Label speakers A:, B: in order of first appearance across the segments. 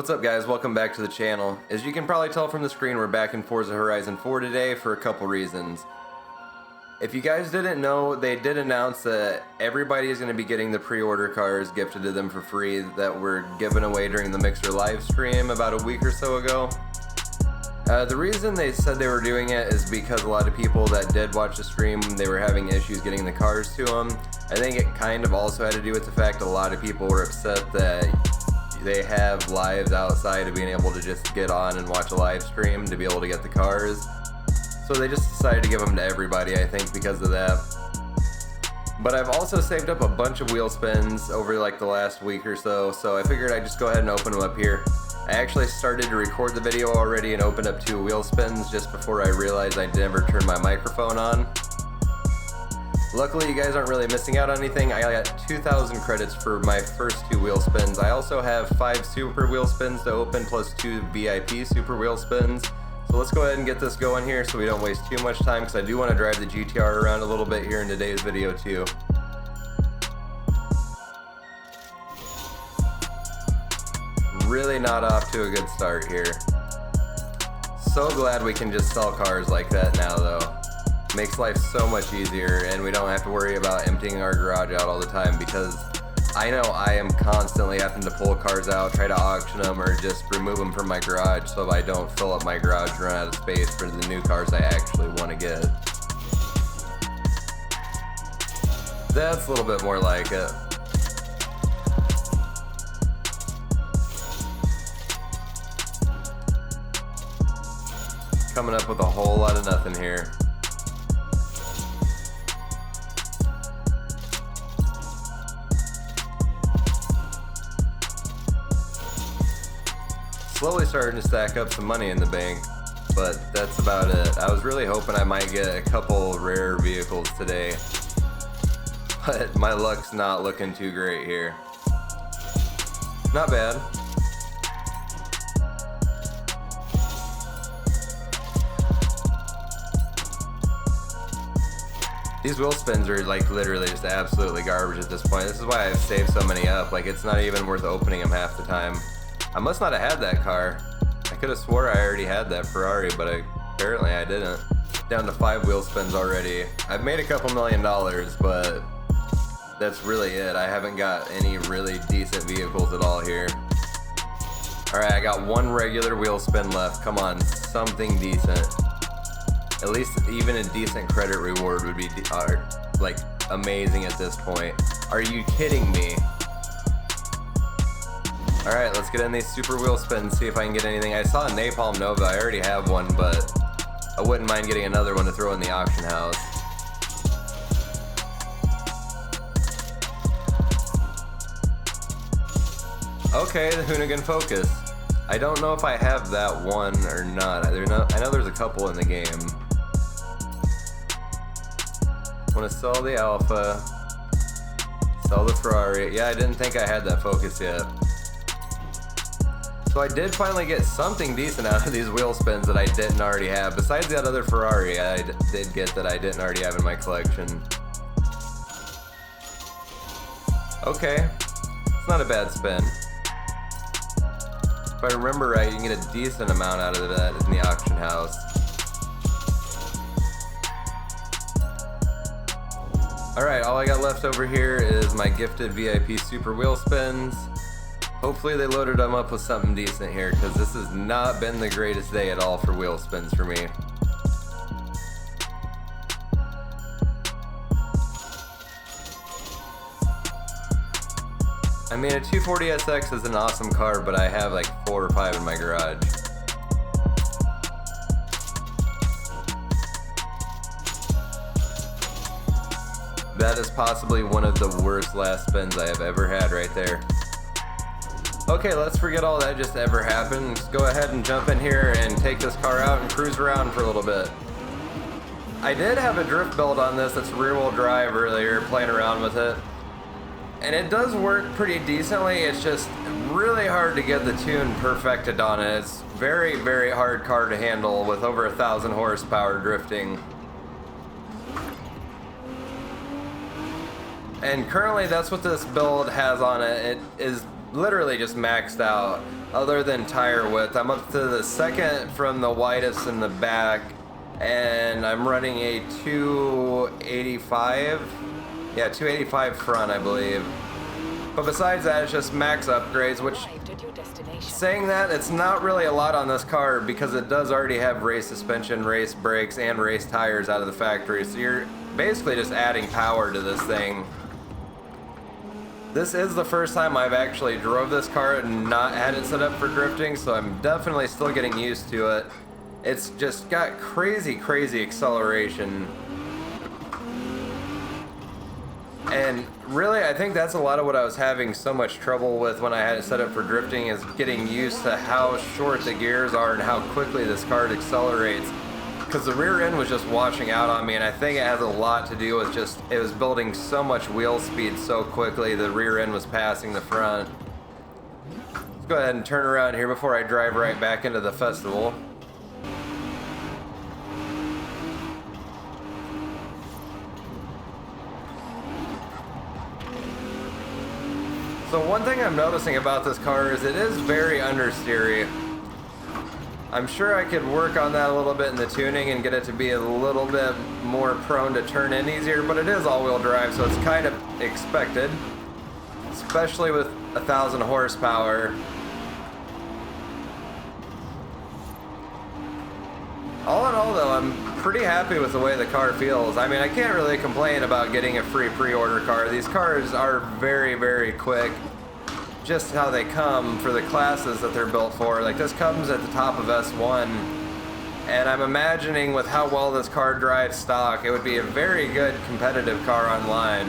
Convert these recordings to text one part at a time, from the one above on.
A: What's up guys, welcome back to the channel. As you can probably tell from the screen, we're back in Forza Horizon 4 today for a couple reasons. If you guys didn't know, they did announce that everybody is going to be getting the pre-order cars gifted to them for free that were given away during the Mixer live stream about a week or so ago. The reason they said they were doing it is because a lot of people that did watch the stream, they were having issues getting the cars to them. I think it kind of also had to do with the fact a lot of people were upset that they have lives outside of being able to just get on and watch a live stream to be able to get the cars. So they just decided to give them to everybody, I think, because of that. But I've also saved up a bunch of wheel spins over like the last week or so, so I figured I'd just go ahead and open them up here. I actually started to record the video already and opened up 2 wheel spins just before I realized I never turned my microphone on. Luckily, you guys aren't really missing out on anything. I got 2,000 credits for my first 2 wheel spins. I also have 5 super wheel spins to open plus 2 VIP super wheel spins. So let's go ahead and get this going here so we don't waste too much time, because I do want to drive the GT-R around a little bit here in today's video too. Really not off to a good start here. So glad we can just sell cars like that now though. Makes life so much easier, and we don't have to worry about emptying our garage out all the time, because I know I am constantly having to pull cars out, try to auction them, or just remove them from my garage so I don't fill up my garage and run out of space for the new cars I actually want to get. That's a little bit more like it. Coming up with a whole lot of nothing here. Slowly starting to stack up some money in the bank, but that's about it. I was really hoping I might get a couple rare vehicles today, but my luck's not looking too great here. Not bad. These wheel spins are like literally just absolutely garbage at this point. This is why I've saved so many up. Like, it's not even worth opening them half the time. I must not have had that car. I could have swore I already had that Ferrari, but apparently I didn't. Down to 5 wheel spins already. I've made a couple $1,000,000, but that's really it. I haven't got any really decent vehicles at all here. Alright, I got 1 regular wheel spin left. Come on, something decent. At least even a decent credit reward would be like amazing at this point. Are you kidding me? Alright, let's get in these super wheel spins, see if I can get anything. I saw a Napalm Nova, I already have one, but I wouldn't mind getting another one to throw in the auction house. Okay, the Hoonigan Focus. I don't know if I have that one or not. I know there's a couple in the game. Want to sell the Alpha, sell the Ferrari. Yeah, I didn't think I had that Focus yet. So I did finally get something decent out of these wheel spins that I didn't already have. Besides that other Ferrari I did get that I didn't already have in my collection. Okay, it's not a bad spin. If I remember right, you can get a decent amount out of that in the auction house. Alright, all I got left over here is my gifted VIP super wheel spins. Hopefully they loaded them up with something decent here, because this has not been the greatest day at all for wheel spins for me. I mean, a 240SX is an awesome car, but I have like 4 or 5 in my garage. That is possibly one of the worst last spins I have ever had right there. Okay, let's forget all that just ever happened. Let's go ahead and jump in here and take this car out and cruise around for a little bit. I did have a drift belt on this that's rear-wheel drive earlier, playing around with it. And it does work pretty decently. It's just really hard to get the tune perfected on it. It's very, very hard car to handle with over 1,000 horsepower drifting. And currently that's what this build has on it. It is literally just maxed out. other than tire width. I'm up to the second from the widest in the back, and I'm running a 285. Yeah, 285 front, I believe. But besides that, it's just max upgrades, which, saying that, it's not really a lot on this car because it does already have race suspension, race brakes, and race tires out of the factory. So you're basically just adding power to this thing. This is the first time I've actually drove this car and not had it set up for drifting, so I'm definitely still getting used to it. It's just got crazy, crazy acceleration. And really, I think that's a lot of what I was having so much trouble with when I had it set up for drifting, is getting used to how short the gears are and how quickly this car accelerates. Because the rear end was just washing out on me, and I think it has a lot to do with just, it was building so much wheel speed so quickly, the rear end was passing the front. Let's go ahead and turn around here before I drive right back into the festival. So one thing I'm noticing about this car is it is very understeery. I'm sure I could work on that a little bit in the tuning and get it to be a little bit more prone to turn in easier, but it is all-wheel drive, so it's kind of expected, especially with 1,000 horsepower. All in all, though, I'm pretty happy with the way the car feels. I mean, I can't really complain about getting a free pre-order car. These cars are very, very quick. Just how they come for the classes that they're built for. Like, this comes at the top of S1, and I'm imagining with how well this car drives stock, it would be a very good competitive car online.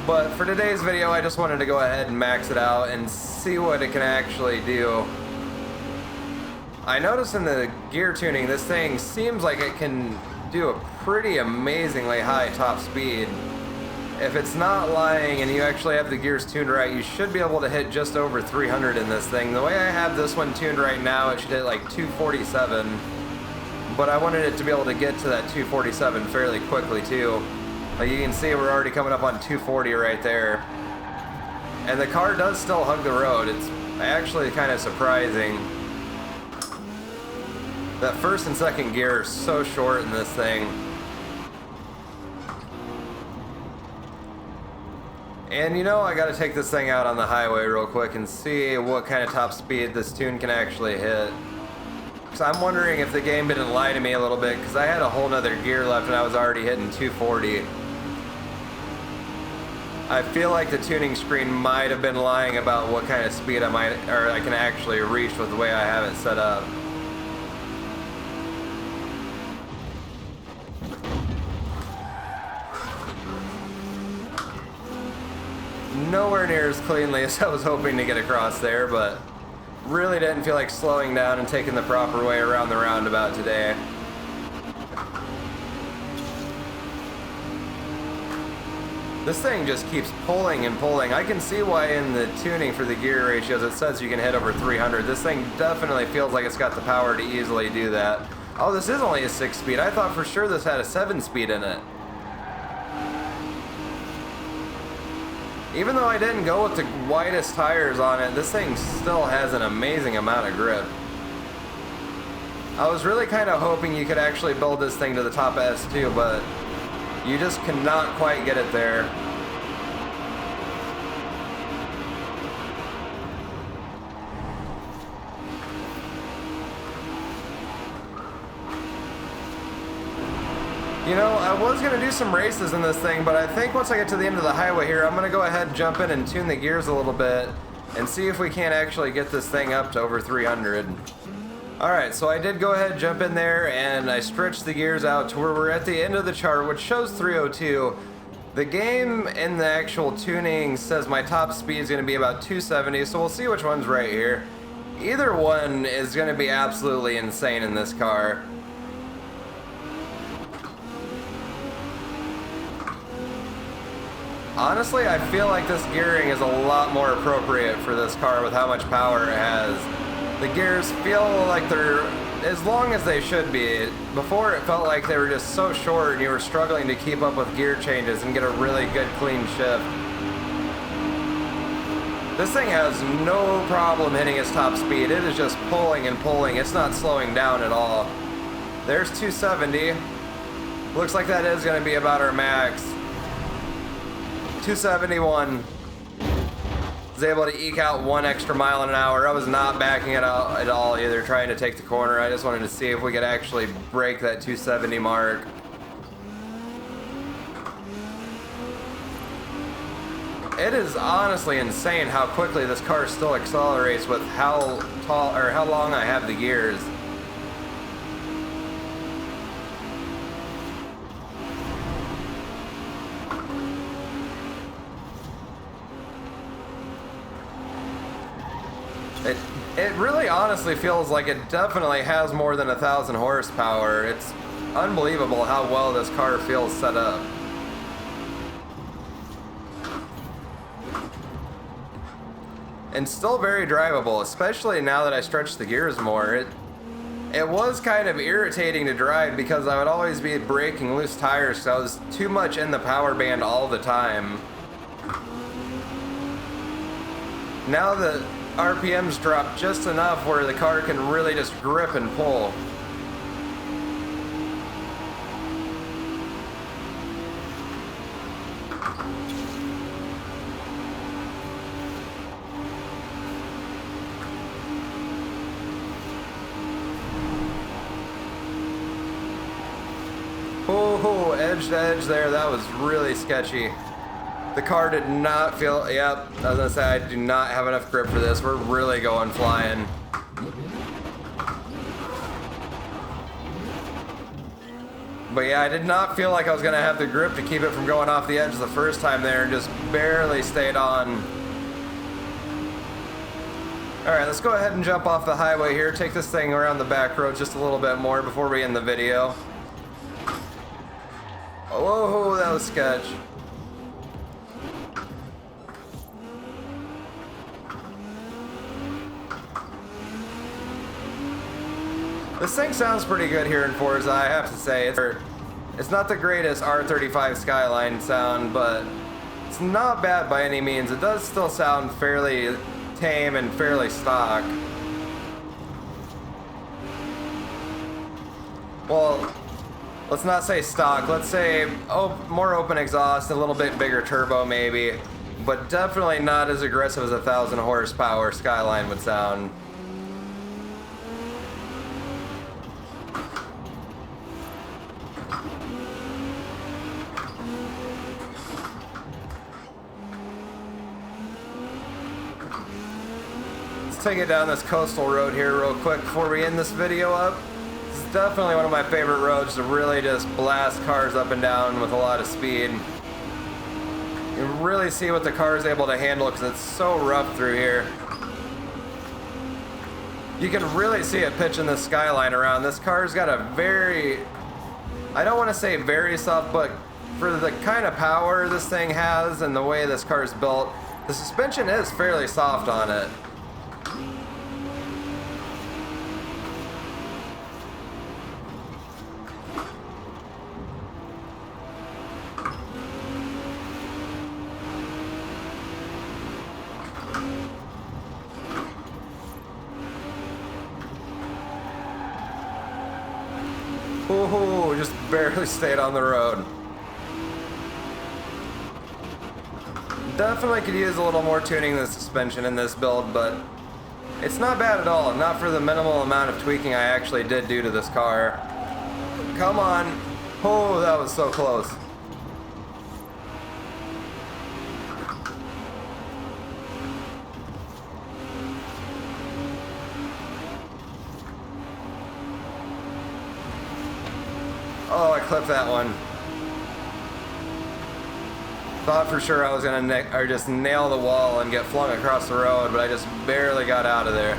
A: But for today's video, I just wanted to go ahead and max it out and see what it can actually do. I noticed in the gear tuning, this thing seems like it can do a pretty amazingly high top speed. If it's not lying and you actually have the gears tuned right, you should be able to hit just over 300 in this thing. The way I have this one tuned right now, it should hit like 247, but I wanted it to be able to get to that 247 fairly quickly too. Like you can see, we're already coming up on 240 right there. And the car does still hug the road. It's actually kind of surprising. That first and second gear are so short in this thing. And you know, I gotta take this thing out on the highway real quick and see what kind of top speed this tune can actually hit. So I'm wondering if the game didn't lie to me a little bit, because I had a whole nother gear left and I was already hitting 240. I feel like the tuning screen might have been lying about what kind of speed I can actually reach with the way I have it set up. Nowhere near as cleanly as I was hoping to get across there, but really didn't feel like slowing down and taking the proper way around the roundabout today. This thing just keeps pulling and pulling. I can see why in the tuning for the gear ratios it says you can hit over 300. This thing definitely feels like it's got the power to easily do that. Oh, this is only a 6-speed. I thought for sure this had a 7-speed in it. Even though I didn't go with the widest tires on it, this thing still has an amazing amount of grip. I was really kind of hoping you could actually build this thing to the top of S2, but you just cannot quite get it there. You know, I was going to do some races in this thing, but I think once I get to the end of the highway here, I'm going to go ahead and jump in and tune the gears a little bit and see if we can't actually get this thing up to over 300. Alright, so I did go ahead and jump in there and I stretched the gears out to where we're at the end of the chart, which shows 302. The game in the actual tuning says my top speed is going to be about 270, so we'll see which one's right here. Either one is going to be absolutely insane in this car. Honestly, I feel like this gearing is a lot more appropriate for this car with how much power it has. The gears feel like they're as long as they should be. Before it felt like they were just so short and you were struggling to keep up with gear changes and get a really good clean shift. This thing has no problem hitting its top speed. It is just pulling and pulling. It's not slowing down at all. There's 270. Looks like that is going to be about our max. 271. Was able to eke out 1 extra mile an hour. I was not backing it out at all either, trying to take the corner. I just wanted to see if we could actually break that 270 mark. It is honestly insane how quickly this car still accelerates with how tall or how long I have the gears. It really honestly feels like it definitely has more than 1,000 horsepower. It's unbelievable how well this car feels set up. And still very drivable, especially now that I stretched the gears more. It was kind of irritating to drive because I would always be breaking loose tires, so I was too much in the power band all the time. Now the RPMs drop just enough where the car can really just grip and pull. Oh, edge to edge there, that was really sketchy. The car did not feel, yep, I was gonna say I do not have enough grip for this. We're really going flying. But yeah, I did not feel like I was gonna have the grip to keep it from going off the edge the first time there and just barely stayed on. Alright, let's go ahead and jump off the highway here, take this thing around the back road just a little bit more before we end the video. Whoa, that was sketch. This thing sounds pretty good here in Forza, I have to say. It's not the greatest R35 Skyline sound, but it's not bad by any means. It does still sound fairly tame and fairly stock. Well, let's not say stock, let's say more open exhaust, a little bit bigger turbo maybe, but definitely not as aggressive as 1,000 horsepower Skyline would sound. Let's take it down this coastal road here real quick before we end this video up. This is definitely one of my favorite roads to really just blast cars up and down with a lot of speed. You can really see what the car is able to handle because it's so rough through here. You can really see it pitching the Skyline around. This car's got a very, I don't want to say very soft, but for the kind of power this thing has and the way this car is built, the suspension is fairly soft on it. Ooh, just barely stayed on the road. Definitely could use a little more tuning in the suspension in this build, but it's not bad at all. Not for the minimal amount of tweaking I actually did do to this car. Come on. Oh, that was so close. Oh, I clipped that one. Thought for sure I was gonna just nail the wall and get flung across the road, but I just barely got out of there.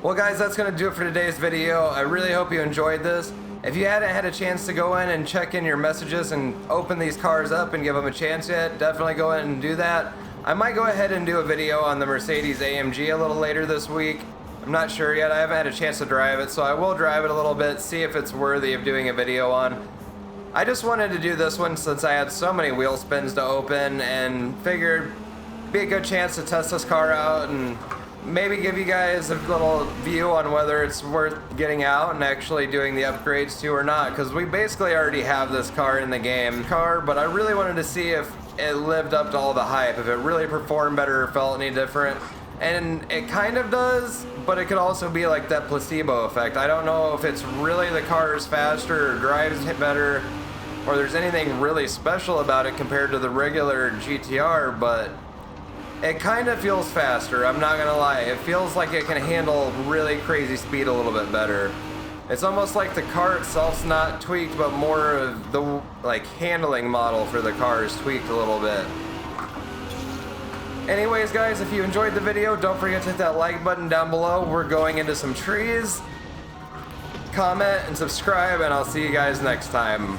A: Well guys, that's going to do it for today's video. I really hope you enjoyed this. If you hadn't had a chance to go in and check in your messages and open these cars up and give them a chance yet, definitely go in and do that. I might go ahead and do a video on the Mercedes AMG a little later this week. I'm not sure yet. I haven't had a chance to drive it, so I will drive it a little bit, see if it's worthy of doing a video on. I just wanted to do this one since I had so many wheel spins to open and figured it'd be a good chance to test this car out and maybe give you guys a little view on whether it's worth getting out and actually doing the upgrades to or not, because we basically already have this car in the game. But I really wanted to see if it lived up to all the hype, if it really performed better or felt any different. And it kind of does, but it could also be like that placebo effect. I don't know if it's really the car is faster or drives better, or there's anything really special about it compared to the regular GT-R, but it kind of feels faster, I'm not gonna lie. It feels like it can handle really crazy speed a little bit better. It's almost like the car itself's not tweaked, but more of the handling model for the car is tweaked a little bit. Anyways guys, if you enjoyed the video, don't forget to hit that like button down below. We're going into some trees. Comment and subscribe, and I'll see you guys next time.